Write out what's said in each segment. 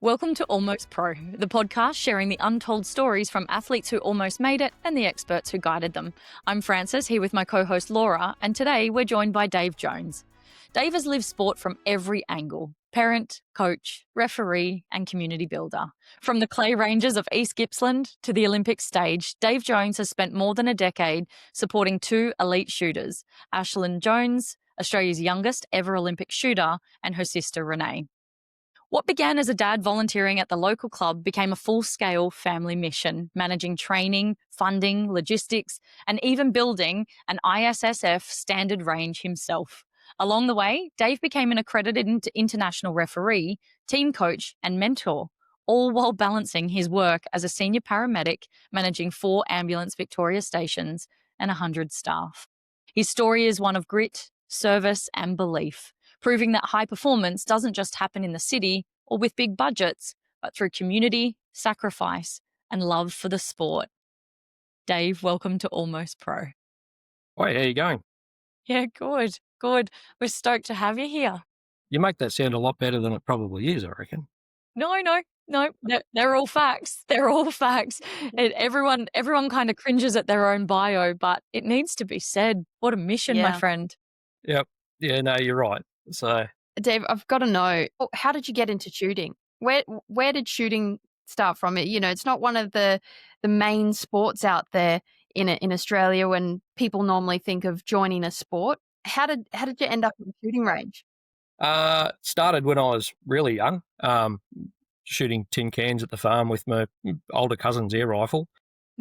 Welcome to Almost Pro, the podcast sharing the untold stories from athletes who almost made it and the experts who guided them. I'm Frances, here with my co-host Laura, and today we're joined by Dave Jones. Dave has lived sport from every angle: parent, coach, referee, and community builder. From the clay ranges of East Gippsland to the Olympic stage, Dave Jones has spent more than a decade supporting two elite shooters, Ashlyn Jones, Australia's youngest ever Olympic shooter, and her sister Renee. What began as a dad volunteering at the local club became a full-scale family mission, managing training, funding, logistics, and even building an ISSF standard range himself. Along the way, Dave became an accredited international referee, team coach, and mentor, all while balancing his work as a senior paramedic, managing 4 ambulance Victoria stations and 100 staff. His story is one of grit, service, and belief, proving that high performance doesn't just happen in the city or with big budgets, but through community, sacrifice, and love for the sport. Dave, welcome to Almost Pro. Hey, how are you going? Yeah, good. We're stoked to have you here. You make that sound a lot better than it probably is, I reckon. No, they're all facts. They're all facts. Everyone kind of cringes at their own bio, but it needs to be said. What a mission, my friend. Yep. Yeah, no, you're right. So, Dave, I've got to know, how did you get into shooting? Where did shooting start from? It's not one of the main sports out there in Australia when people normally think of joining a sport. How did you end up in a shooting range? Started when I was really young, shooting tin cans at the farm with my older cousin's air rifle.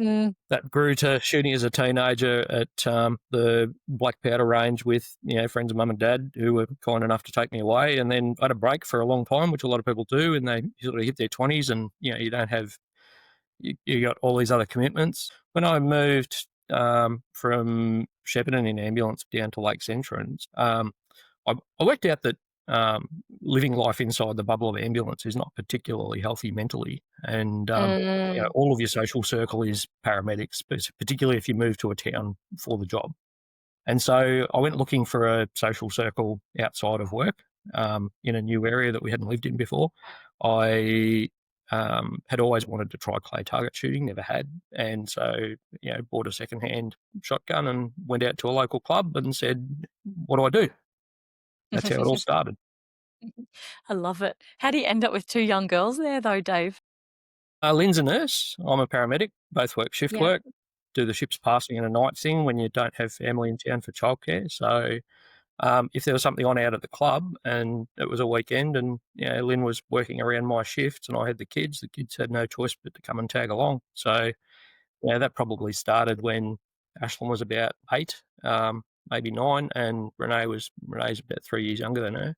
That grew to shooting as a teenager at the black powder range with friends of mum and dad who were kind enough to take me away. And then I had a break for a long time, which a lot of people do, and they sort of hit their 20s and you don't have you got all these other commitments. When I moved from Shepparton in ambulance down to Lakes Entrance, I worked out that living life inside the bubble of ambulance is not particularly healthy mentally. And all of your social circle is paramedics, particularly if you move to a town for the job. And so I went looking for a social circle outside of work in a new area that we hadn't lived in before. I had always wanted to try clay target shooting, never had. And so, bought a secondhand shotgun and went out to a local club and said, what do I do? That's how it all started. I love it. How do you end up with 2 young girls there, though, Dave? Lynn's a nurse. I'm a paramedic. Both work shift work. Do the ship's passing and a night thing when you don't have family in town for childcare. So if there was something on out at the club and it was a weekend and Lynn was working around my shifts and I had the kids had no choice but to come and tag along. So that probably started when Ashlyn was about 8, maybe 9, and Renee's about 3 years younger than her.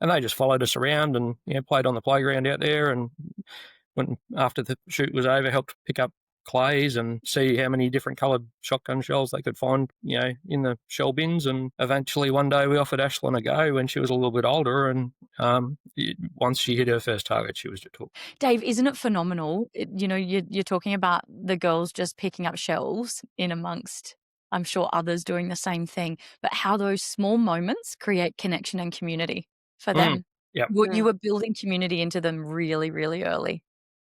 And they just followed us around and played on the playground out there, and went after the shoot was over, helped pick up clays and see how many different coloured shotgun shells they could find, in the shell bins. And eventually one day we offered Ashlyn a go when she was a little bit older, and once she hit her first target, she was just hooked. Dave, isn't it phenomenal? You're talking about the girls just picking up shells in amongst, I'm sure, others doing the same thing, but how those small moments create connection and community for them. Yep. You were building community into them really, really early.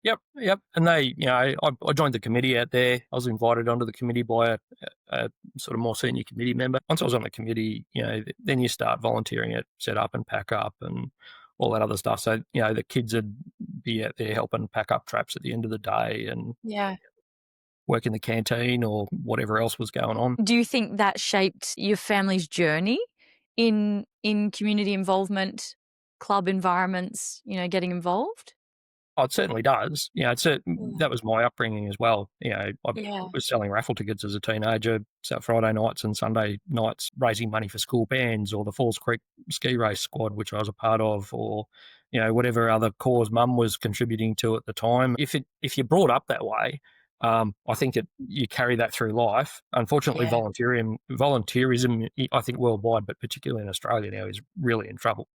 Yep. And they, I joined the committee out there. I was invited onto the committee by a sort of more senior committee member. Once I was on the committee, then you start volunteering at set up and pack up and all that other stuff. So, the kids would be out there helping pack up traps at the end of the day and work in the canteen or whatever else was going on. Do you think that shaped your family's journey in community involvement, club environments, getting involved? Oh, it certainly does. That was my upbringing as well. I was selling raffle tickets as a teenager, so Friday nights and Sunday nights, raising money for school bands or the Falls Creek ski race squad, which I was a part of, or whatever other cause mum was contributing to at the time. If you're brought up that way, I think that you carry that through life. Unfortunately, volunteerism, I think worldwide, but particularly in Australia now, is really in trouble.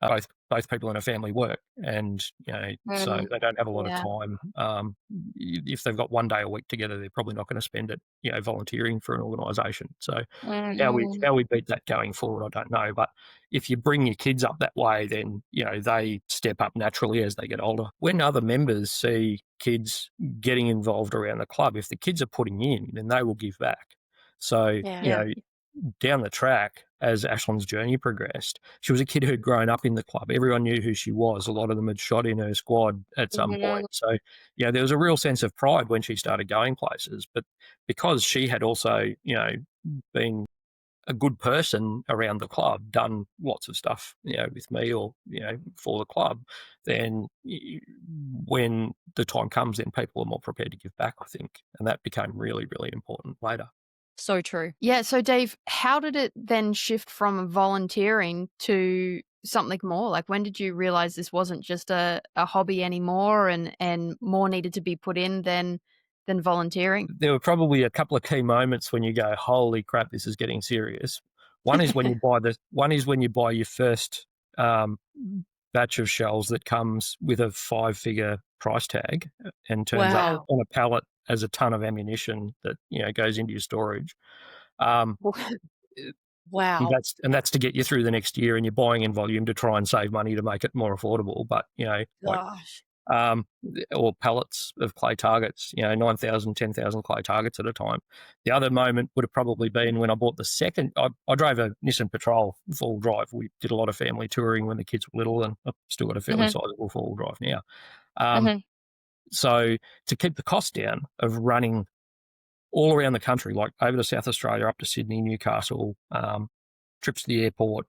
Both both people in a family work, and so they don't have a lot of Yeah. time. If they've got one day a week together, they're probably not going to spend it, volunteering for an organisation. So how we beat that going forward, I don't know. But if you bring your kids up that way, then they step up naturally as they get older. When other members see kids getting involved around the club, if the kids are putting in, then they will give back. So Yeah. down the track, as Ashlyn's journey progressed, she was a kid who'd grown up in the club. Everyone knew who she was. A lot of them had shot in her squad at some point. So, there was a real sense of pride when she started going places. But because she had also, been a good person around the club, done lots of stuff, with me or, for the club, then when the time comes, then people are more prepared to give back, I think. And that became really, really important later. So true. Yeah. So, Dave, how did it then shift from volunteering to something more? Like, when did you realize this wasn't just a hobby anymore, and more needed to be put in than volunteering? There were probably a couple of key moments when you go, "Holy crap, this is getting serious." One is when you buy your first batch of shells that comes with a 5-figure price tag and turns up Wow. on a pallet as a ton of ammunition that goes into your storage. Um, and Wow. that's to get you through the next year, and you're buying in volume to try and save money to make it more affordable. But like Gosh. or pallets of clay targets, 9,000, 10,000 clay targets at a time. The other moment would have probably been when I bought the second. I drove a Nissan Patrol four-wheel drive. We did a lot of family touring when the kids were little, and I've still got a fairly sizable four-wheel drive now. So to keep the cost down of running all around the country, like over to South Australia, up to Sydney, Newcastle, trips to the airport,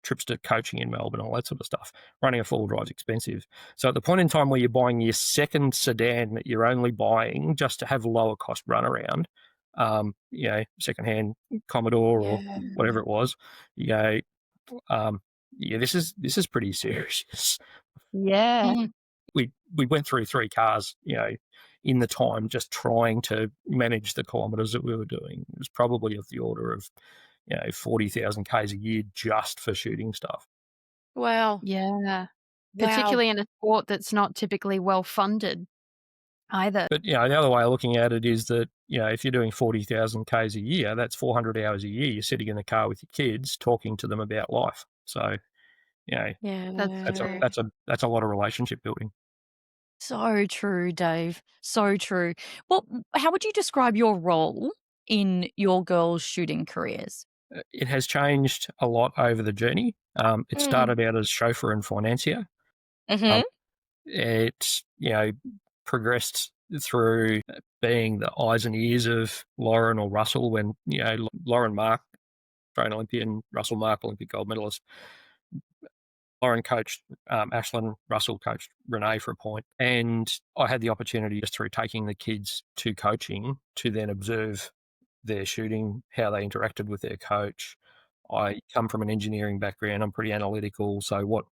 trips to coaching in Melbourne, all that sort of stuff. Running a four-wheel drive is expensive. So at the point in time where you're buying your second sedan that you're only buying just to have a lower cost runaround, secondhand Commodore or whatever it was, this is pretty serious. Yeah. We went through 3 cars, in the time just trying to manage the kilometres that we were doing. It was probably of the order of 40,000 Ks a year just for shooting stuff. Wow. Yeah. Wow. Particularly in a sport that's not typically well funded either. But, the other way of looking at it is that, if you're doing 40,000 Ks a year, that's 400 hours a year. You're sitting in the car with your kids talking to them about life. So, Yeah. that's a lot of relationship building. So true, Dave. So true. Well, how would you describe your role in your girls' shooting careers? It has changed a lot over the journey. It started out as chauffeur and financier. Mm-hmm. It, progressed through being the eyes and ears of Lauren or Russell when, Lauren Mark, Australian Olympian, Russell Mark, Olympic gold medalist. Lauren coached Ashlyn, Russell coached Renee for a point, and I had the opportunity just through taking the kids to coaching to then observe their shooting, how they interacted with their coach. I come from an engineering background. I'm pretty analytical. So what,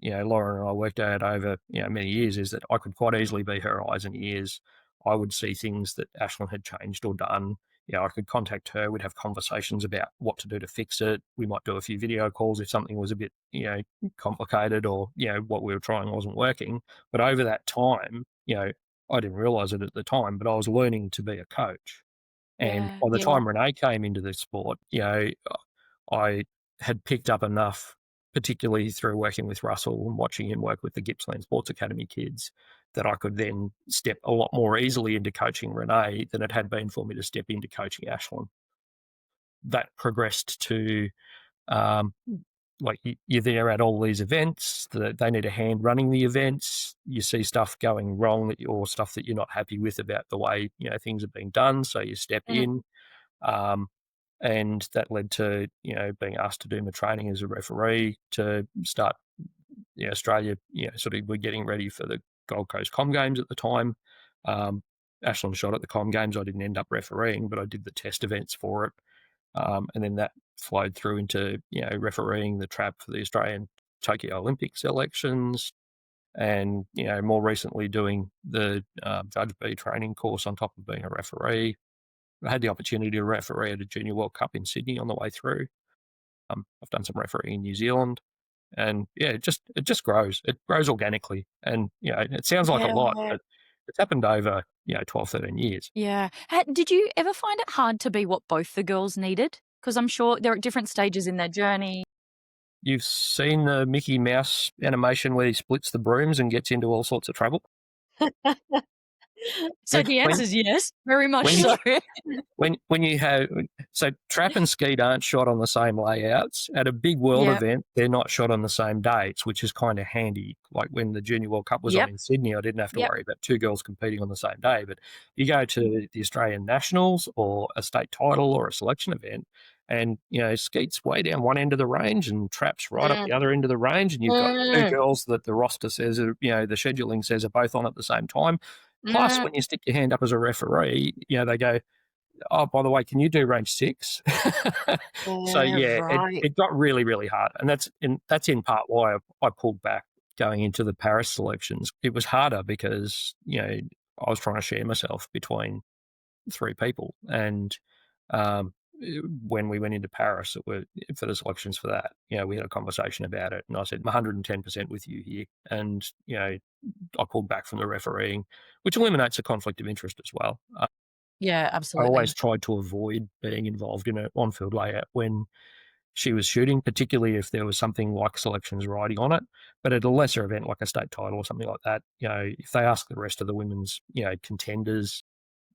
Lauren and I worked out over, many years is that I could quite easily be her eyes and ears. I would see things that Ashlyn had changed or done. I could contact her. We'd have conversations about what to do to fix it. We might do a few video calls if something was a bit, complicated or, what we were trying wasn't working. But over that time, I didn't realize it at the time, but I was learning to be a coach. And by the time Renee came into the sport, I had picked up enough, particularly through working with Russell and watching him work with the Gippsland Sports Academy kids, that I could then step a lot more easily into coaching Renee than it had been for me to step into coaching Ashlyn. That progressed to you're there at all these events, they need a hand running the events. You see stuff going wrong or stuff that you're not happy with about the way things are being done, so you step in. And that led to being asked to do my training as a referee to start Australia. Sort of we're getting ready for the Gold Coast Com Games at the time. Ashlyn shot at the Com Games. I didn't end up refereeing, but I did the test events for it. And then that flowed through into, refereeing the trap for the Australian Tokyo Olympic selections and, more recently doing the Judge B training course on top of being a referee. I had the opportunity to referee at a Junior World Cup in Sydney on the way through. I've done some refereeing in New Zealand. And yeah, it just grows. It grows organically. And, it sounds like a lot, Yeah. but it's happened over, 12, 13 years. Yeah. Did you ever find it hard to be what both the girls needed? Because I'm sure they're at different stages in their journey. You've seen the Mickey Mouse animation where he splits the brooms and gets into all sorts of trouble. So the When answer is yes, very much when you so. when you have so trap and skeet aren't shot on the same layouts. At a big world Yep. event, they're not shot on the same dates, which is kind of handy. Like when the Junior World Cup was on Yep. in Sydney, I didn't have to Yep. worry about two girls competing on the same day. But you go to the Australian Nationals or a state title or a selection event, and skeet's way down one end of the range and trap's right up Mm. the other end of the range, and you've got two Mm. girls that the roster says, the scheduling says are both on at the same time. Plus, Mm. when you stick your hand up as a referee, they go, "Oh, by the way, can you do range 6?" So Yeah, yeah, right. it got really, really hard, and that's in part why I pulled back going into the Paris selections. It was harder because I was trying to share myself between 3 people, and um, when we went into Paris, for the selections for that, we had a conversation about it, and I said, "I'm 110% with you here," and I pulled back from the refereeing, which eliminates a conflict of interest as well. Yeah, I always absolutely. tried to avoid being involved in an on-field layout when she was shooting, particularly if there was something like selections riding on it. But at a lesser event like a state title or something like that, if they ask the rest of the women's, contenders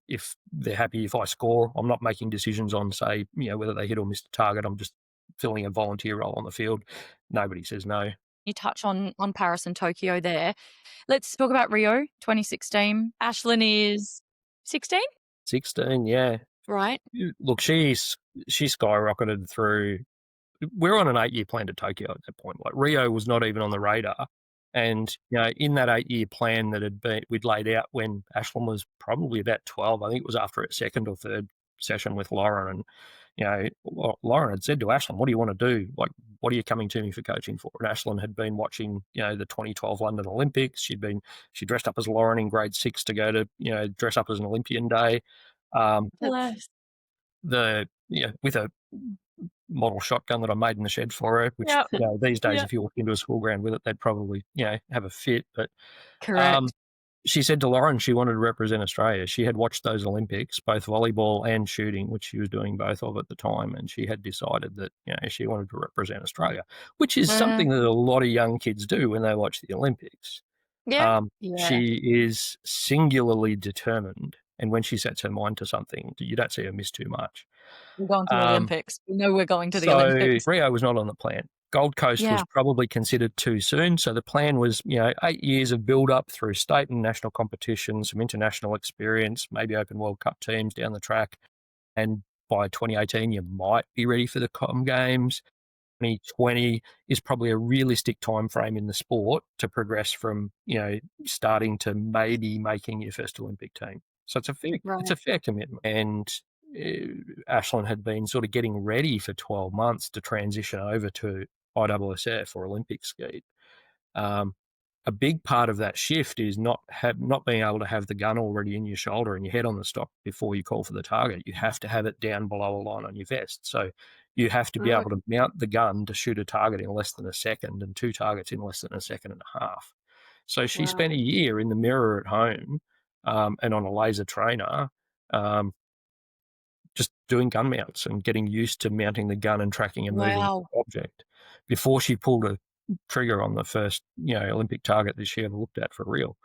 if they're happy if I score, I'm not making decisions on, say, whether they hit or miss the target. I'm just filling a volunteer role on the field. Nobody says no. You touch on Paris and Tokyo there. Let's talk about Rio 2016. Ashlyn is 16, 16, yeah. right? Look, she skyrocketed through. We're on an 8-year plan to Tokyo at that point. Like Rio was not even on the radar. And, in that 8-year plan that we'd laid out when Ashlyn was probably about 12, I think it was after a second or third session with Lauren. And, Lauren had said to Ashlyn, "What do you want to do? Like, what are you coming to me for coaching for?" And Ashlyn had been watching, the 2012 London Olympics. She dressed up as Lauren in grade 6 to go to, dress up as an Olympian day. That's Bless. With a model shotgun that I made in the shed for her, which, Yep. these days, Yep. if you walk into a school ground with it, they'd probably, have a fit. But Correct. she said to Lauren she wanted to represent Australia. She had watched those Olympics, both volleyball and shooting, which she was doing both of at the time, and she had decided that, she wanted to represent Australia, which is something that a lot of young kids do when they watch the Olympics. Yeah. yeah. She is singularly determined, and when she sets her mind to something, you don't see her miss too much. We're going to the Um, Olympics. We know we're going to the so Olympics. Rio was not on the plan. Gold Coast was Yeah. probably considered too soon. So the plan was, 8 years of build up through state and national competitions, some international experience, maybe Open World Cup teams down the track. And by 2018, you might be ready for the Com Games. 2020 is probably a realistic time frame in the sport to progress from, starting to maybe making your first Olympic team. So it's a Right. fair commitment. And Ashlyn had been sort of getting ready for 12 months to transition over to ISSF or Olympic skeet. A big part of that shift is not being able to have the gun already in your shoulder and your head on the stock before you call for the target. You have to have it down below a line on your vest. So you have to be Mm. able to mount the gun to shoot a target in less than a second and 2 targets in less than a second and a half. So she Wow. spent a year in the mirror at home and on a laser trainer, just doing gun mounts and getting used to mounting the gun and tracking a moving Wow. object before she pulled a trigger on the first, Olympic target that she ever looked at for real.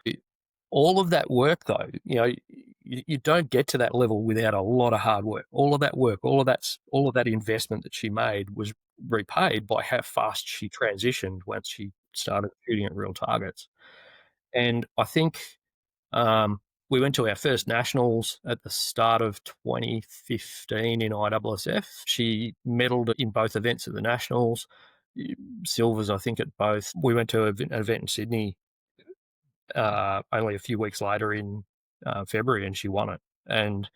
All of that work, though, you don't get to that level without a lot of hard work. All of that work, all of that investment that she made was repaid by how fast she transitioned once she started shooting at real targets. And I think we went to our first nationals at the start of 2015 in ISSF. She medalled in both events at the nationals, silvers, I think, at both. We went to an event in Sydney only a few weeks later in February, and she won it. And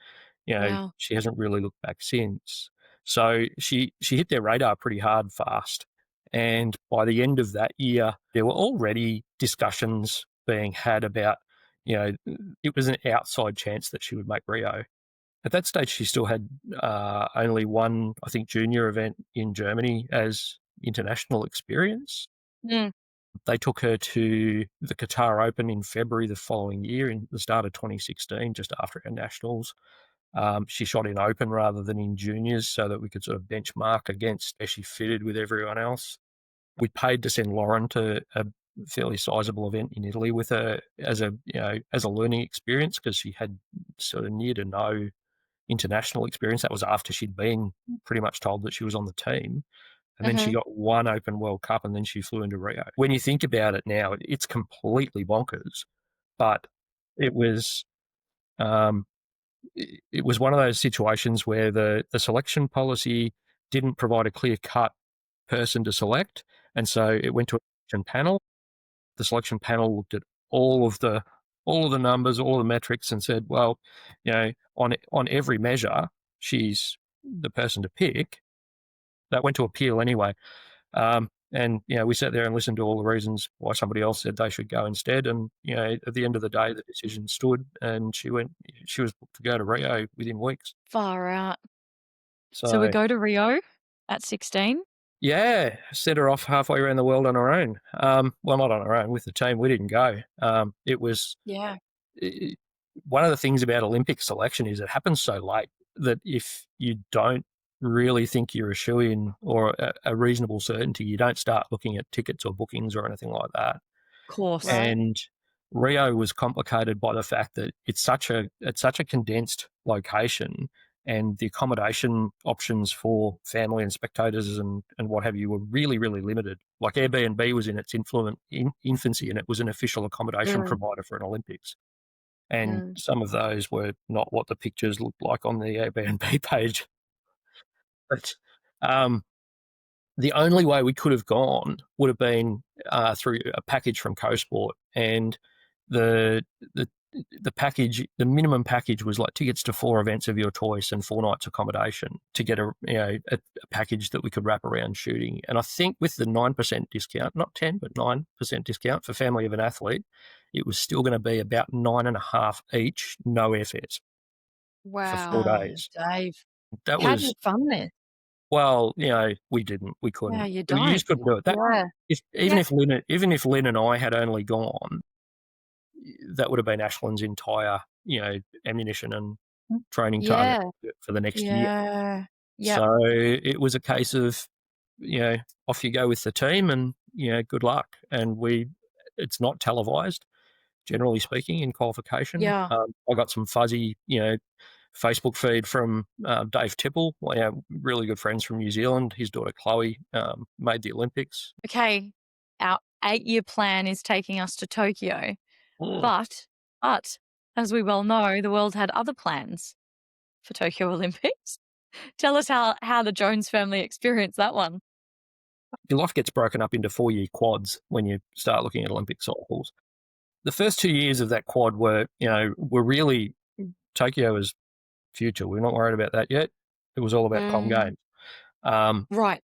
Wow. she hasn't really looked back since. So she hit their radar pretty hard fast. And by the end of that year, there were already discussions being had about, it was an outside chance that she would make Rio. At that stage, she still had only one, I think, junior event in Germany as international experience. Mm. They took her to the Qatar Open in February the following year, in the start of 2016, just after our nationals. She shot in open rather than in juniors so that we could sort of benchmark against where she fitted with everyone else. We paid to send Lauren to a fairly sizable event in Italy with her as a learning experience, because she had sort of near to no international experience. That was after she'd been pretty much told that she was on the team. And then she got one Open World Cup, and then she flew into Rio. When you think about it now, it's completely bonkers. But it was it was one of those situations where the selection policy didn't provide a clear-cut person to select, and so it went to a selection panel. The selection panel looked at all of the numbers, all the metrics, and said, well, on every measure, she's the person to pick. That went to appeal anyway. And we sat there and listened to all the reasons why somebody else said they should go instead. And at the end of the day, the decision stood, and she was booked to go to Rio within weeks. Far out. So, So we go to Rio at 16. yeah, set her off halfway around the world on her own. Well, not on her own, with the team. We didn't go. It was one of the things about Olympic selection is it happens so late that if you don't really think you're a shoo-in or a reasonable certainty, you don't start looking at tickets or bookings or anything like that. Of course. Right. And Rio was complicated by the fact that it's such a condensed location, and the accommodation options for family and spectators and what have you were really, really limited. Like Airbnb was in its infancy, and it was an official accommodation provider for an Olympics. And some of those were not what the pictures looked like on the Airbnb page. But the only way we could have gone would have been through a package from CoSport, and the package, the minimum package was like tickets to 4 events of your choice and 4 nights accommodation to get a package that we could wrap around shooting. And I think with the 9% discount, not 10, but 9% discount for family of an athlete, it was still going to be about 9.5 each, no airfares. Wow. For 4 days. Dave. That How was, did you fund this? well, we didn't, we couldn't. Yeah, you You don't. just couldn't do it. That, Yeah. even if Lynn and I had only gone, that would have been Ashland's entire, ammunition and training target for the next year. Yeah. So it was a case of, off you go with the team, and good luck. And it's not televised, generally speaking, in qualification. Yeah. I got some fuzzy, Facebook feed from Dave Tipple, really good friends from New Zealand. His daughter Chloe made the Olympics. Okay. Our 8-year plan is taking us to Tokyo. But as we well know, the world had other plans for Tokyo Olympics. Tell us how the Jones family experienced that one. Your life gets broken up into 4-year quads when you start looking at Olympic cycles. The first 2 years of that quad were really, Tokyo was future. We're not worried about that yet. It was all about Com Games. Right.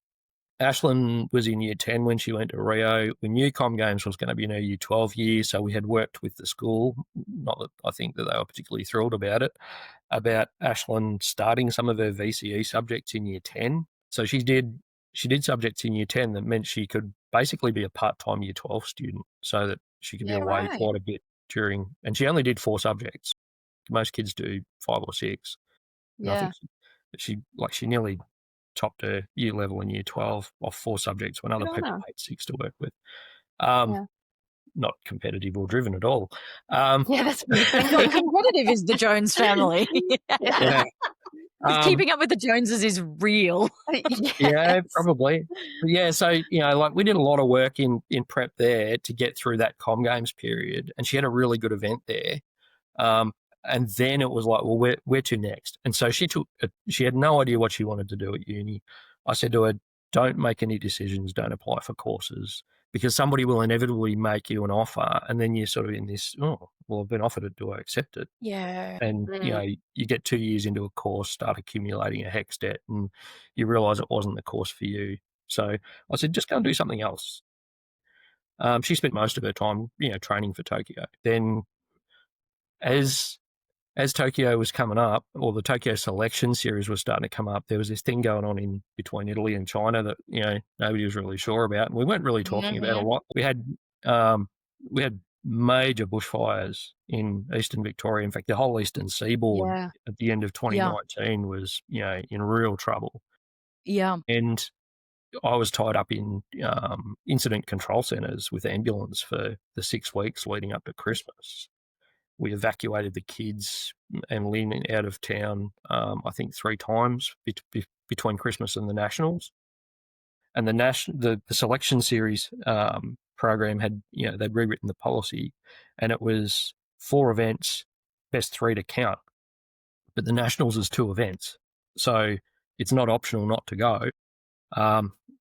Ashlyn was in year 10 when she went to Rio. We knew Com Games was going to be in her year 12 year, so we had worked with the school. Not that I think that they were particularly thrilled about it, about Ashlyn starting some of her VCE subjects in year 10. So she did subjects in year 10 that meant she could basically be a part-time year 12 student, so that she could be away quite a bit during, and she only did 4 subjects. Most kids do 5 or 6. And I think she nearly topped her year level in year 12 off 4 subjects when other people had 6 to work with. Not competitive or driven at all. That's not competitive is the Jones family. Keeping up with the Joneses is real. Yeah, probably. But yeah, so we did a lot of work in prep there to get through that Com Games period, and she had a really good event there. And then it was like, well, where to next? And so she had no idea what she wanted to do at uni. I said to her, don't make any decisions, don't apply for courses, because somebody will inevitably make you an offer, and then you're sort of in this, oh, well, I've been offered it, do I accept it? Yeah. And, you get 2 years into a course, start accumulating a HECS debt, and you realise it wasn't the course for you. So I said, just go and do something else. She spent most of her time, training for Tokyo. Then as as Tokyo was coming up, or the Tokyo Selection Series was starting to come up, there was this thing going on in between Italy and China that nobody was really sure about, and we weren't really talking about a lot. We had major bushfires in eastern Victoria. In fact, the whole eastern seaboard at the end of 2019 was in real trouble. Yeah. And I was tied up in incident control centres with ambulance for the 6 weeks leading up to Christmas. We evacuated the kids and Lynn out of town, I think 3 times between Christmas and the Nationals. And the selection series program had, they'd rewritten the policy, and it was 4 events, best 3 to count. But the Nationals is 2 events, so it's not optional not to go.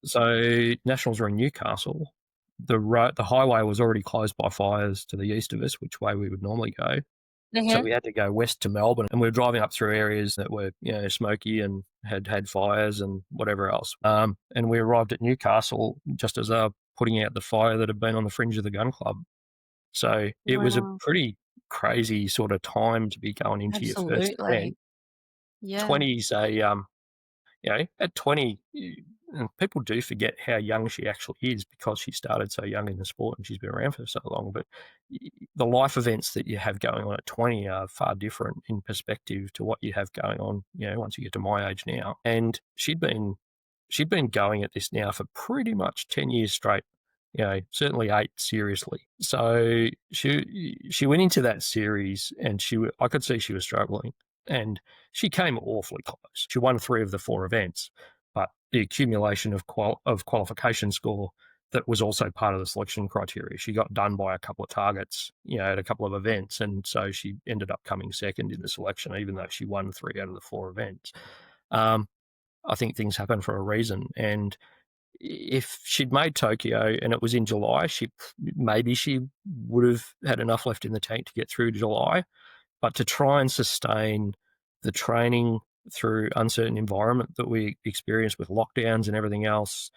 So Nationals are in Newcastle. The highway was already closed by fires to the east of us, which way we would normally go. So we had to go west to Melbourne, and we were driving up through areas that were, smoky and had fires and whatever else. And we arrived at Newcastle just as they were putting out the fire that had been on the fringe of the gun club. So it was a pretty crazy sort of time to be going into your first event. Yeah. 20's at 20, and people do forget how young she actually is because she started so young in the sport and she's been around for so long. But the life events that you have going on at 20 are far different in perspective to what you have going on, once you get to my age now. And she'd been going at this now for pretty much 10 years straight, certainly 8 seriously. So she went into that series and I could see she was struggling. And she came awfully close. She won 3 of the 4 events, but the accumulation of qualification score that was also part of the selection criteria. She got done by a couple of targets, at a couple of events, and so she ended up coming second in the selection, even though she won 3 out of the 4 events. I think things happen for a reason, and if she'd made Tokyo and it was in July, maybe she would have had enough left in the tank to get through to July. But to try and sustain the training through uncertain environment that we experienced with lockdowns and everything else,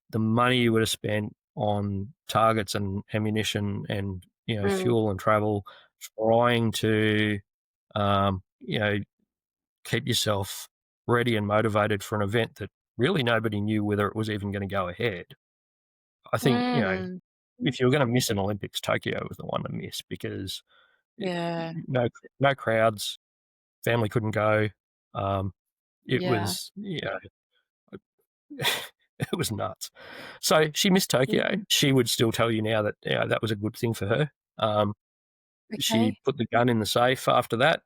the money you would have spent on targets and ammunition and fuel and travel, trying to keep yourself ready and motivated for an event that really nobody knew whether it was even going to go ahead. I think if you were going to miss an Olympics, Tokyo was the one to miss because no crowds, family couldn't go. It was it was nuts. So she missed Tokyo. She would still tell you now that that was a good thing for her. She put the gun in the safe after that.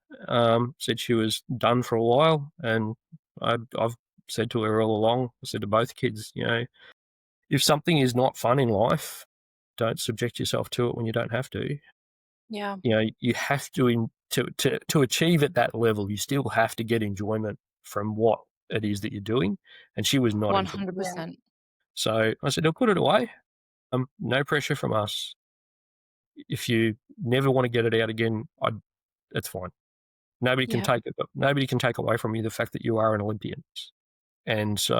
Said she was done for a while, and I've said to her all along. I said to both kids, if something is not fun in life, don't subject yourself to it when you don't have to. Yeah. You have to achieve at that level, you still have to get enjoyment from what it is that you're doing. And she was not 100%. So I said, I'll put it away. No pressure from us. If you never want to get it out again, that's fine. Nobody can take away from you the fact that you are an Olympian. And so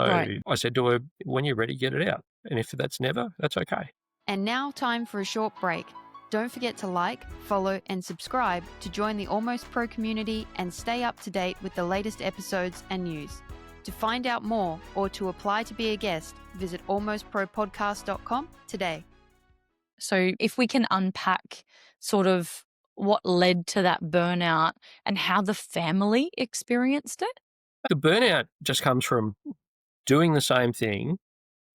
I said to her, when you're ready, get it out. And if that's never, that's okay. And now time for a short break. Don't forget to like, follow, and subscribe to join the Almost Pro community and stay up to date with the latest episodes and news. To find out more or to apply to be a guest, visit almostpropodcast.com today. So if we can unpack sort of what led to that burnout and how the family experienced it. The burnout just comes from doing the same thing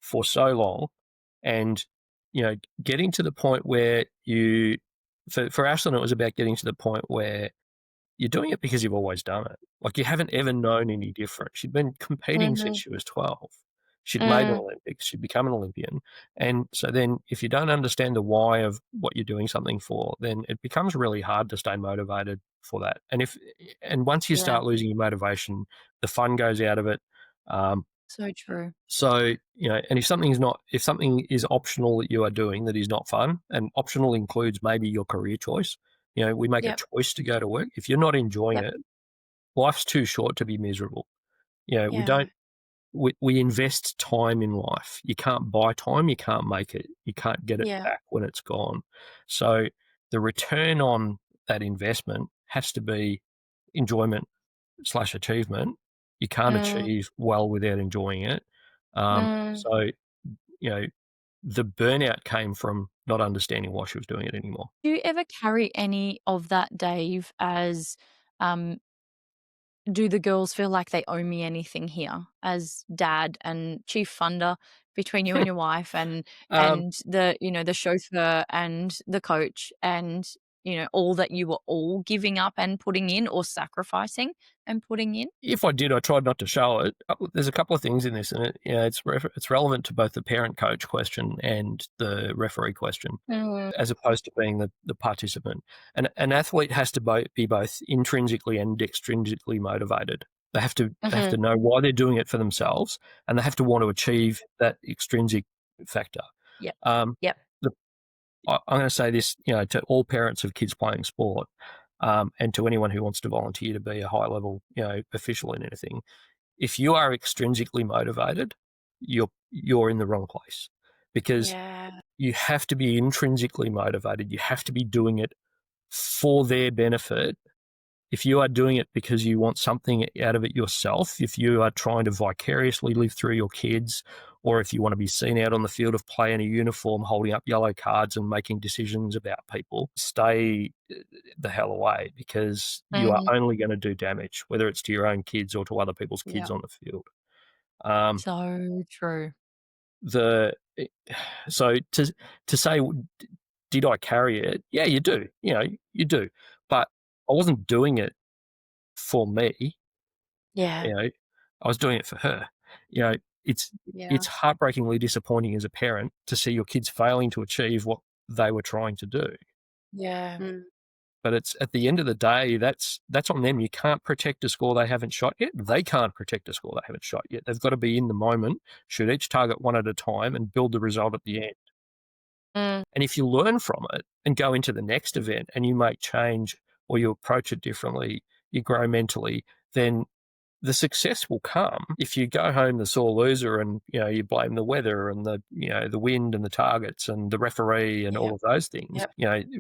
for so long and getting to the point where for Ashlyn, it was about getting to the point where you're doing it because you've always done it. Like you haven't ever known any different. She'd been competing since she was 12. She'd made an Olympics. She'd become an Olympian. And so then if you don't understand the why of what you're doing something for, then it becomes really hard to stay motivated for that. And once you start losing your motivation, the fun goes out of it. So true. So, and if something is optional that you are doing that is not fun, and optional includes maybe your career choice, we make a choice to go to work. If you're not enjoying it, life's too short to be miserable. We invest time in life. You can't buy time. You can't make it. You can't get it back when it's gone. So the return on that investment has to be enjoyment / achievement. You can't achieve well without enjoying it. So, you know, the burnout came from not understanding why she was doing it anymore. Do you ever carry any of that, Dave, as um, do the girls feel like they owe me anything here as dad and chief funder between you and your wife Um, and the, the chauffeur and the coach and, all that you were all giving up and putting in or sacrificing and putting in? if I did, I tried not to show it. There's a couple of things in this, and it's relevant to both the parent-coach question and the referee question, as opposed to being the participant. An athlete has to be both intrinsically and extrinsically motivated. They have to know why they're doing it for themselves, and they have to want to achieve that extrinsic factor. Yep. Um, Yep. I'm going to say this, to all parents of kids playing sport, and to anyone who wants to volunteer to be a high-level, official in anything. If you are extrinsically motivated, you're in the wrong place, because you have to be intrinsically motivated. You have to be doing it for their benefit. If you are doing it because you want something out of it yourself, if you are trying to vicariously live through your kids, or if you want to be seen out on the field of play in a uniform, holding up yellow cards and making decisions about people, stay the hell away, because you are only going to do damage, whether it's to your own kids or to other people's kids on the field. So true. So to say, did I carry it? Yeah, you do. You do. But I wasn't doing it for me. Yeah. I was doing it for her. It's heartbreakingly disappointing as a parent to see your kids failing to achieve what they were trying to do. Yeah. But it's at the end of the day, that's on them. You can't protect a score they haven't shot yet. They can't protect a score they haven't shot yet. They've got to be in the moment, shoot each target one at a time, and build the result at the end. And if you learn from it and go into the next event and you make change, or you approach it differently, you grow mentally, then the success will come. If you go home the sore loser and you blame the weather and the wind and the targets and the referee and all of those things,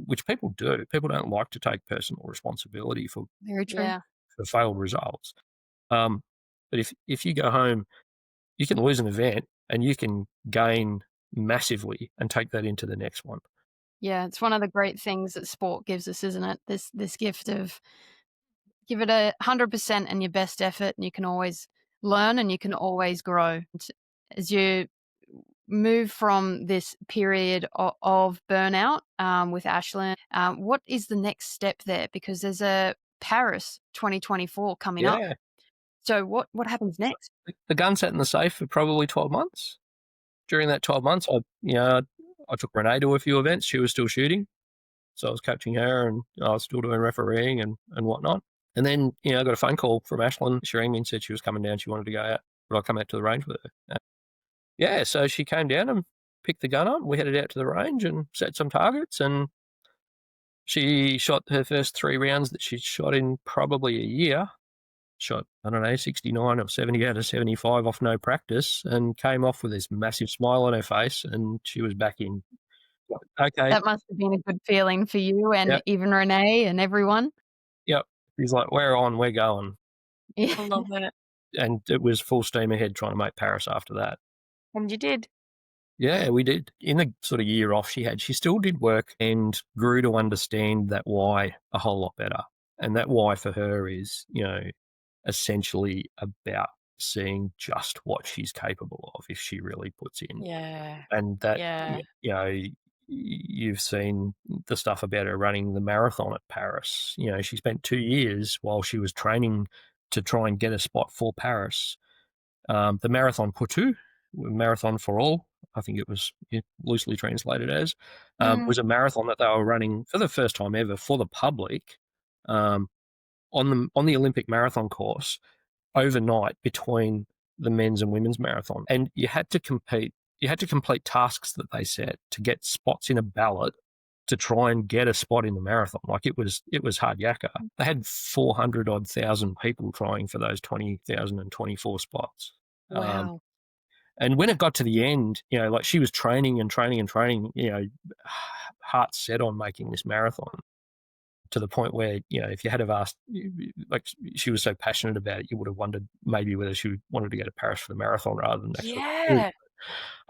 which people do. People don't like to take personal responsibility for Very true. for failed results. But if you go home, you can lose an event and you can gain massively and take that into the next one. Yeah, it's one of the great things that sport gives us, isn't it? This gift of give it 100% and your best effort, and you can always learn and you can always grow. As you move from this period of burnout with Ashlyn, what is the next step there? Because there's a Paris 2024 coming up. So what happens next? The gun sat in the safe for probably 12 months. During that 12 months, I took Renee to a few events. She was still shooting, so I was coaching her, and I was still doing refereeing and whatnot. And then, I got a phone call from Ashlyn. She rang me and said she was coming down. She wanted to go out. Would I come out to the range with her? So she came down and picked the gun up. We headed out to the range and set some targets. And she shot her first 3 rounds that she'd shot in probably a year. Shot, 69 or 70 out of 75 off no practice, and came off with this massive smile on her face, and she was back in. Okay. That must have been a good feeling for you and even Renee and everyone. Yep. He's like, we're on, we're going. I love it. And it was full steam ahead trying to make Paris after that. And you did. Yeah, we did. In the sort of year off she still did work and grew to understand that why a whole lot better. And that why for her is, essentially about seeing just what she's capable of if she really puts in. Yeah. And that, you've seen the stuff about her running the marathon at Paris. She spent 2 years while she was training to try and get a spot for Paris. The marathon Poitou, marathon for all, I think it was loosely translated as, was a marathon that they were running for the first time ever for the public on the Olympic marathon course overnight between the men's and women's marathon. And you had to compete. You had to complete tasks that they set to get spots in a ballot to try and get a spot in the marathon. Like it was hard yakka. They had 400,000 people trying for those 20,024 spots. Wow. And when it got to the end, like she was training and training and training, heart set on making this marathon. to the point where, if you had have asked, like she was so passionate about it, you would have wondered maybe whether she wanted to go to Paris for the marathon rather than actually shoot. Yeah.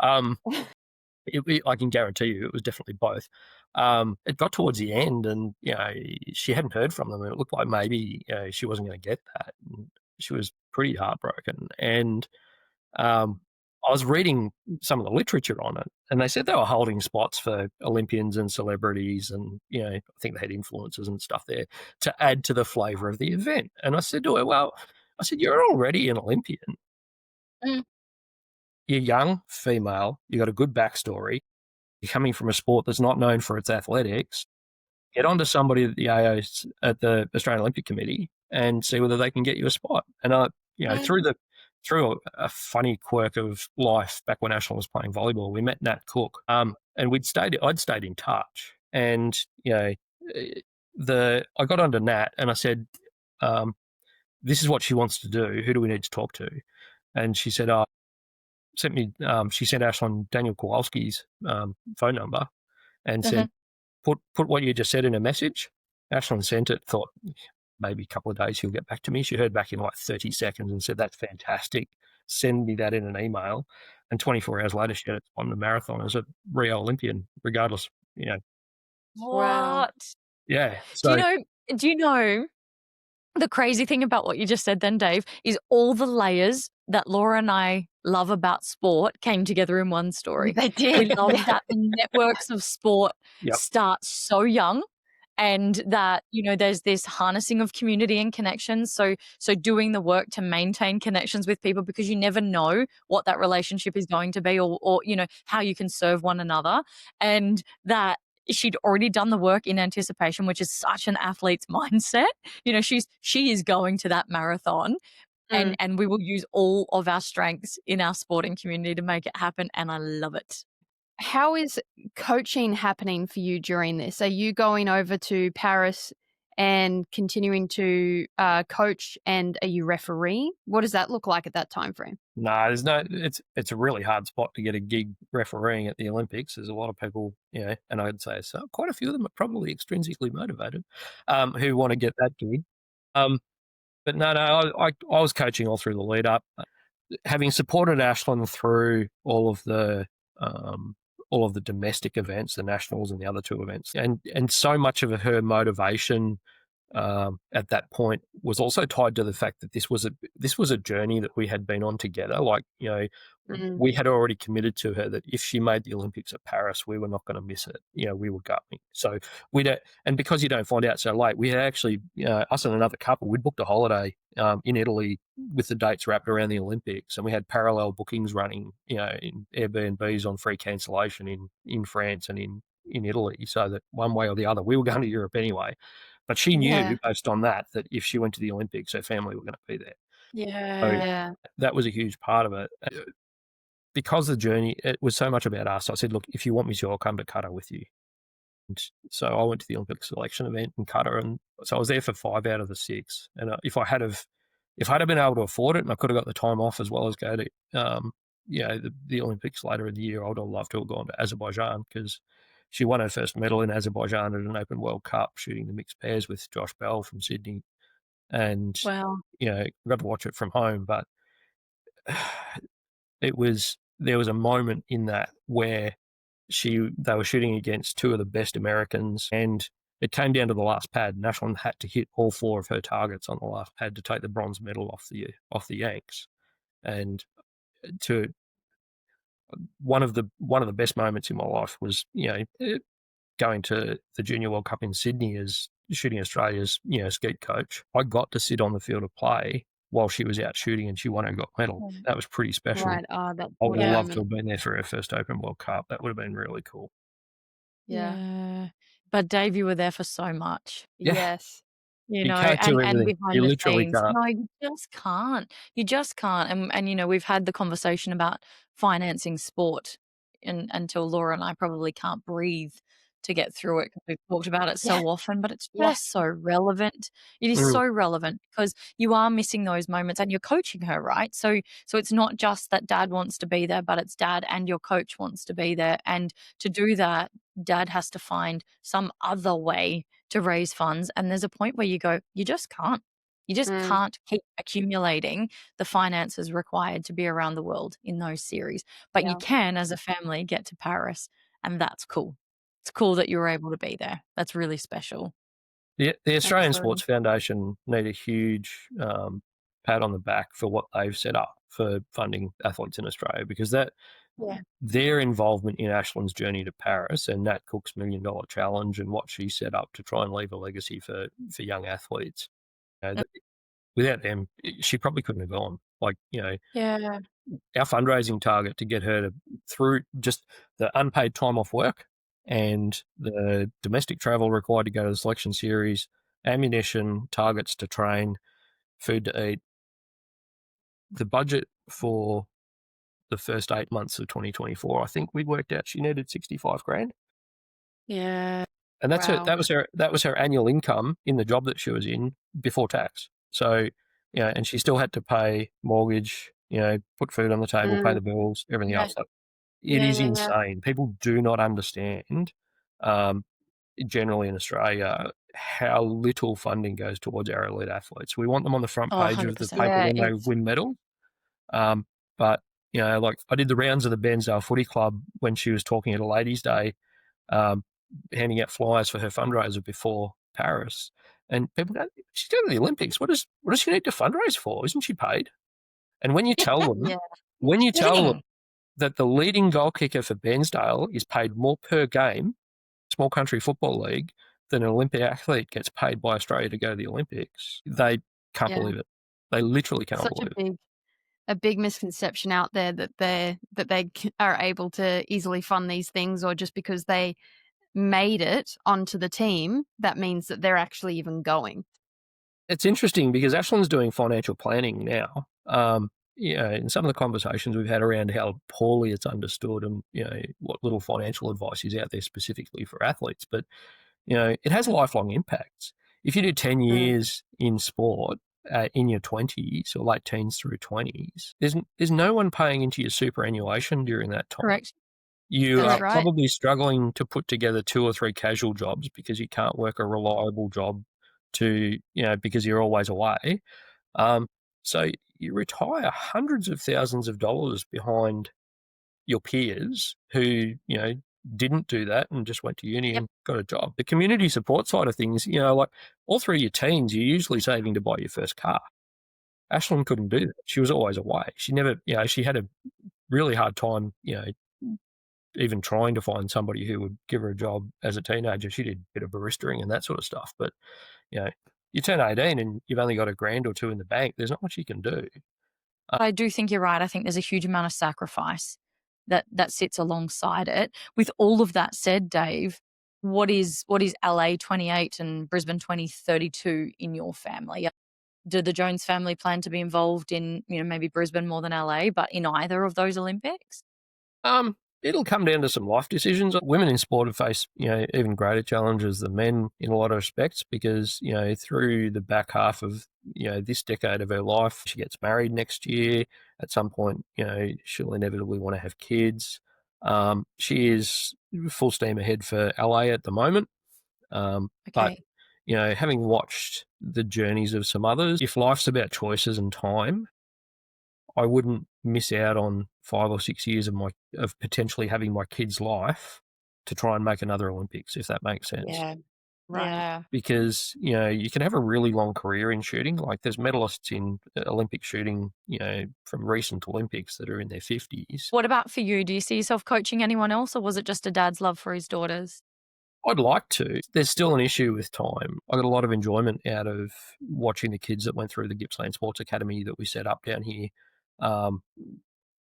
Um, I can guarantee you it was definitely both. It got towards the end and, she hadn't heard from them. And it looked like maybe she wasn't going to get that. And she was pretty heartbroken. And I was reading some of the literature on it, and they said they were holding spots for Olympians and celebrities and, I think they had influencers and stuff there to add to the flavour of the event. And I said to her, well, you're already an Olympian. Mm. You're young, female, you got a good backstory. You're coming from a sport that's not known for its athletics. Get onto somebody at the at the Australian Olympic Committee and see whether they can get you a spot. And through a funny quirk of life, back when Ashland was playing volleyball, we met Nat Cook, and I'd stayed in touch. And I got onto Nat and I said, "This is what she wants to do. Who do we need to talk to?" And she said, she sent Ashland Daniel Kowalski's phone number and said, put what you just said in a message. Ashland sent it, thought maybe a couple of days he'll get back to me. She heard back in like 30 seconds and said, that's fantastic. Send me that in an email. And 24 hours later, she had won the marathon as a Rio Olympian, regardless, What? Yeah. So, do you know the crazy thing about what you just said then, Dave, is all the layers that Laura and I love about sport came together in one story. They did. We love that the networks of sport start so young, and that, there's this harnessing of community and connections. So doing the work to maintain connections with people, because you never know what that relationship is going to be, or how you can serve one another. And that she'd already done the work in anticipation, which is such an athlete's mindset. She is going to that marathon. And we will use all of our strengths in our sporting community to make it happen. And I love it. How is coaching happening for you during this? Are you going over to Paris and continuing to coach, and are you refereeing? What does that look like at that time frame? No, it's a really hard spot to get a gig refereeing at the Olympics. There's a lot of people, and I'd say so quite a few of them are probably extrinsically motivated, who want to get that gig. But no, I was coaching all through the lead up, having supported Ashland through all of the domestic events, the nationals and the other two events, and so much of her motivation at that point was also tied to the fact that this was a journey that we had been on together. Like, we had already committed to her that if she made the Olympics at Paris, we were not going to miss it. We were going. So we don't, and because you don't find out so late, we had actually, us and another couple, we'd booked a holiday in Italy with the dates wrapped around the Olympics, and we had parallel bookings running, in Airbnbs on free cancellation in France and in Italy, so that one way or the other, we were going to Europe anyway. But she knew, based on that if she went to the Olympics, her family were going to be there. Yeah. So that was a huge part of it. Because the journey, it was so much about us. I said, look, if you want me to, I'll come to Qatar with you. And so I went to the Olympic selection event in Qatar, and so I was there for 5 out of the 6. And if I'd have been able to afford it, and I could have got the time off as well as go to, the Olympics later in the year, I would have loved to have gone to Azerbaijan, because she won her first medal in Azerbaijan at an Open World Cup shooting the mixed pairs with Josh Bell from Sydney. And, wow, got to watch it from home. But there was a moment in that where they were shooting against two of the best Americans, and it came down to the last pad, and Ashland had to hit all 4 of her targets on the last pad to take the bronze medal off the Yanks. And one of the best moments in my life was, going to the Junior World Cup in Sydney as shooting Australia's, skeet coach. I got to sit on the field of play while she was out shooting, and she won her gold medal. That was pretty special. Right. I would have loved to have been there for her first Open World Cup. That would have been really cool. Yeah. But Dave, you were there for so much. Yeah. Yes. You can't do and everything. behind You the literally scenes. can't. No, you just can't. You just can't. And we've had the conversation about financing sport until Laura and I probably can't breathe to get through it, because we've talked about it so often, but it's just so relevant. It is so relevant, because you are missing those moments, and you're coaching her, right? So it's not just that Dad wants to be there, but it's Dad and your coach wants to be there. And to do that, Dad has to find some other way to raise funds. And there's a point where you go, you just can't. You just can't keep accumulating the finances required to be around the world in those series. But you Yeah. can, as a family, get to Paris, and that's cool. It's cool that you were able to be there. That's really special. The Australian Absolutely. Sports Foundation need a huge pat on the back for what they've set up for funding athletes in Australia, because Yeah. their involvement in Ashland's journey to Paris and Nat Cook's $1 Million Challenge and what she set up to try and leave a legacy for young athletes. Without them, she probably couldn't have gone. Yeah. Our fundraising target to get her through just the unpaid time off work and the domestic travel required to go to the selection series, ammunition, targets to train, food to eat. The budget for the first 8 months of 2024, I think we'd worked out she needed 65 grand. Yeah. And that's Wow. that was her annual income in the job that she was in before tax. So, and she still had to pay mortgage, put food on the table, pay the bills, everything Yeah. else. It is Yeah. insane. People do not understand, generally in Australia, how little funding goes towards our elite athletes. We want them on the front Oh, page of the 100%. paper Yeah. when they It's win medals. But, I did the rounds of the Bairnsdale Footy Club when she was talking at a ladies' day, handing out flyers for her fundraiser before Paris. And people go, she's going to the Olympics. What does she need to fundraise for? Isn't she paid? And when you tell them, yeah. when you tell them Kidding. that the leading goal kicker for Bairnsdale is paid more per game, small country football league, than an Olympic athlete gets paid by Australia to go to the Olympics, they can't Yeah. believe it. They literally cannot Such believe it. a big misconception out there that are able to easily fund these things, or just because they made it onto the team, that means that they're actually even going. It's interesting because Ashland's doing financial planning now. In some of the conversations we've had around how poorly it's understood and, what little financial advice is out there specifically for athletes. But, it has lifelong impacts. If you do 10 years in sport in your 20s or late teens through 20s, there's no one paying into your superannuation during that time. Correct. You That's are right. probably struggling to put together 2 or 3 casual jobs because you can't work a reliable job because you're always away. So you retire hundreds of thousands of dollars behind your peers who, didn't do that and just went to uni Yep. and got a job. The community support side of things, all through your teens, you're usually saving to buy your first car. Ashland couldn't do that. She was always away. She never, she had a really hard time, even trying to find somebody who would give her a job as a teenager. She did a bit of baristering and that sort of stuff. But, you turn 18 and you've only got $1,000 or 2 in the bank. There's not much you can do. I do think you're right. I think there's a huge amount of sacrifice that sits alongside it. With all of that said, Dave, what is LA 28 and Brisbane 2032 in your family? Do the Jones family plan to be involved in, maybe Brisbane more than LA, but in either of those Olympics? It'll come down to some life decisions. Women in sport have faced, even greater challenges than men in a lot of respects because, through the back half of, this decade of her life, she gets married next year. At some point, she'll inevitably want to have kids. She is full steam ahead for LA at the moment. But, Okay. having watched the journeys of some others, if life's about choices and time, I wouldn't miss out on 5 or 6 years of potentially having my kid's life to try and make another Olympics, if that makes sense. Yeah. Right. Yeah. Because, you can have a really long career in shooting. Like there's medalists in Olympic shooting, from recent Olympics that are in their 50s. What about for you? Do you see yourself coaching anyone else, or was it just a dad's love for his daughters? I'd like to. There's still an issue with time. I got a lot of enjoyment out of watching the kids that went through the Gippsland Sports Academy that we set up down here. Um,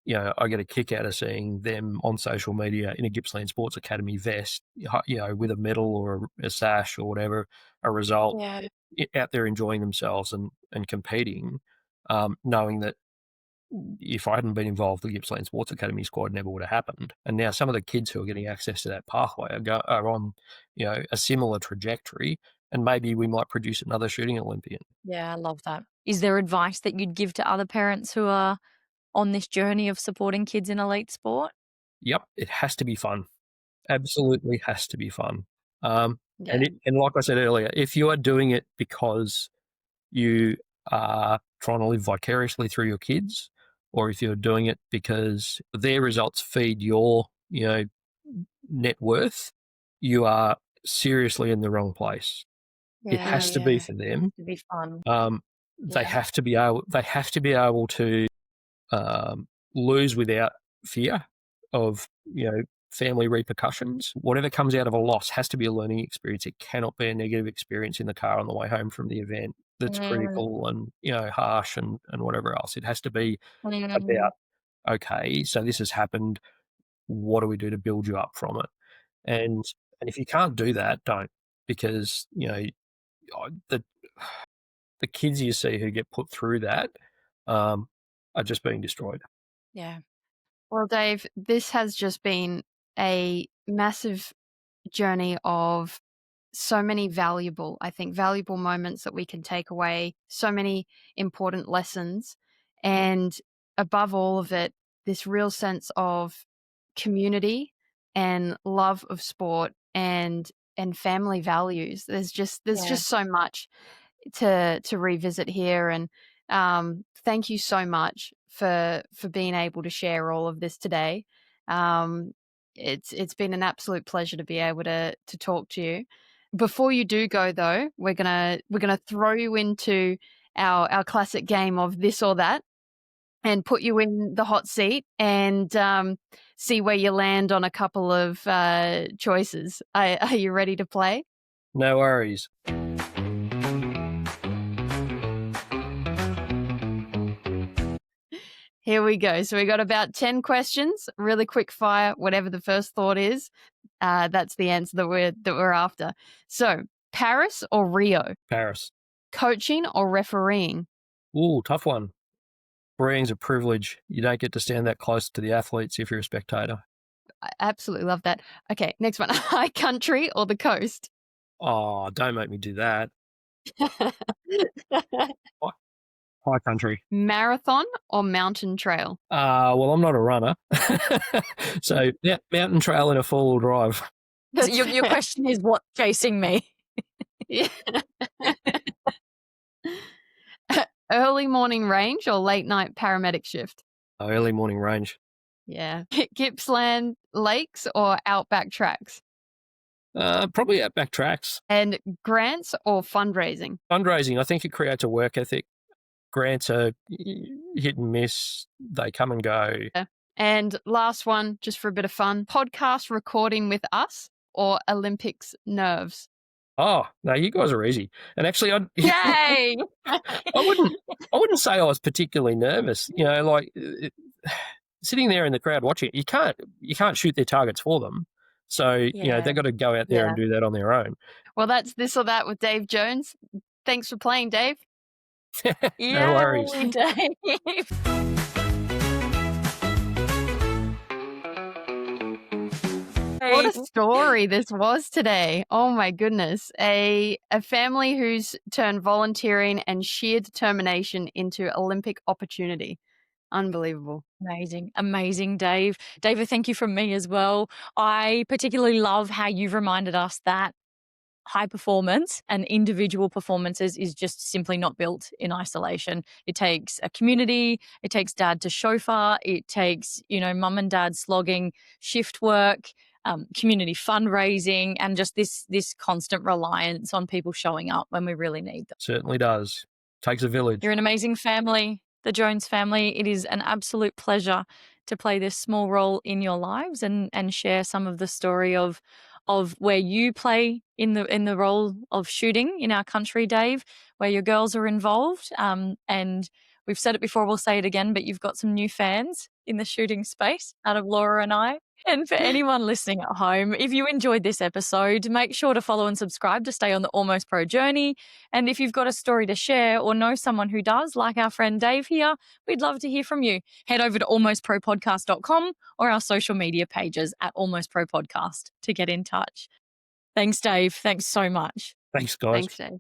I get a kick out of seeing them on social media in a Gippsland Sports Academy vest, with a medal or a sash or whatever, a result, Yeah. out there enjoying themselves and competing, knowing that if I hadn't been involved, the Gippsland Sports Academy squad never would have happened. And now some of the kids who are getting access to that pathway are on, a similar trajectory, and maybe we might produce another shooting Olympian. Yeah, I love that. Is there advice that you'd give to other parents who are on this journey of supporting kids in elite sport? Yep, it has to be fun. Absolutely has to be fun. Yeah. And like I said earlier, if you are doing it because you are trying to live vicariously through your kids, or if you're doing it because their results feed your, net worth, you are seriously in the wrong place. It has to be for them. To be fun. They Yeah. have to be able to lose without fear of family repercussions. Whatever comes out of a loss has to be a learning experience. It cannot be a negative experience in the car on the way home from the event that's critical and harsh and whatever else. It has to be about, okay, so this has happened. What do we do to build you up from it? And if you can't do that, don't, because the kids you see who get put through that are just being destroyed. Yeah. Well, Dave, this has just been a massive journey of so many valuable moments that we can take away, so many important lessons, and above all of it, this real sense of community and love of sport and family values. There's just so much to revisit here, and thank you so much for being able to share all of this today. It's been an absolute pleasure to be able to talk to you. Before you do go though, we're gonna throw you into our classic game of this or that, and put you in the hot seat and see where you land on a couple of choices. Are you ready to play? No worries. Here we go. So we got about 10 questions, really quick fire, whatever the first thought is. That's the answer that we're after. So, Paris or Rio? Paris. Coaching or refereeing? Ooh, tough one. Refereeing's a privilege. You don't get to stand that close to the athletes if you're a spectator. I absolutely love that. Okay, next one. High country or the coast? Oh, don't make me do that. High country. Marathon or mountain trail? Well, I'm not a runner. So, yeah, mountain trail in a four-wheel drive. So your question is what's chasing me? Yeah. Early morning range or late night paramedic shift? Early morning range. Yeah. Gippsland Lakes or Outback Tracks? Probably Outback Tracks. And grants or fundraising? Fundraising, I think it creates a work ethic. Grants are hit and miss. They come and go. Yeah. And last one, just for a bit of fun, podcast recording with us or Olympics nerves? Oh, no, you guys are easy. And actually, Yay! I wouldn't say I was particularly nervous. Sitting there in the crowd watching it, you can't shoot their targets for them. So, they've got to go out there and do that on their own. Well, that's this or that with Dave Jones. Thanks for playing, Dave. No worries. Dave. What a story this was today. Oh my goodness. A family who's turned volunteering and sheer determination into Olympic opportunity. Unbelievable. Amazing, Dave. David, thank you from me as well. I particularly love how you've reminded us that high performance and individual performances is just simply not built in isolation. It takes a community, it takes dad to chauffeur, it takes, mum and dad slogging shift work, community fundraising, and just this constant reliance on people showing up when we really need them. Certainly does. Takes a village. You're an amazing family, the Jones family. It is an absolute pleasure to play this small role in your lives and share some of the story of where you play in the role of shooting in our country, Dave, where your girls are involved. And we've said it before, we'll say it again, but you've got some new fans in the shooting space out of Laura and I. And for anyone listening at home, if you enjoyed this episode, make sure to follow and subscribe to stay on the Almost Pro journey. And if you've got a story to share or know someone who does, like our friend Dave here, we'd love to hear from you. Head over to almostpropodcast.com or our social media pages at Almost Pro Podcast to get in touch. Thanks, Dave. Thanks so much. Thanks, guys. Thanks, Dave.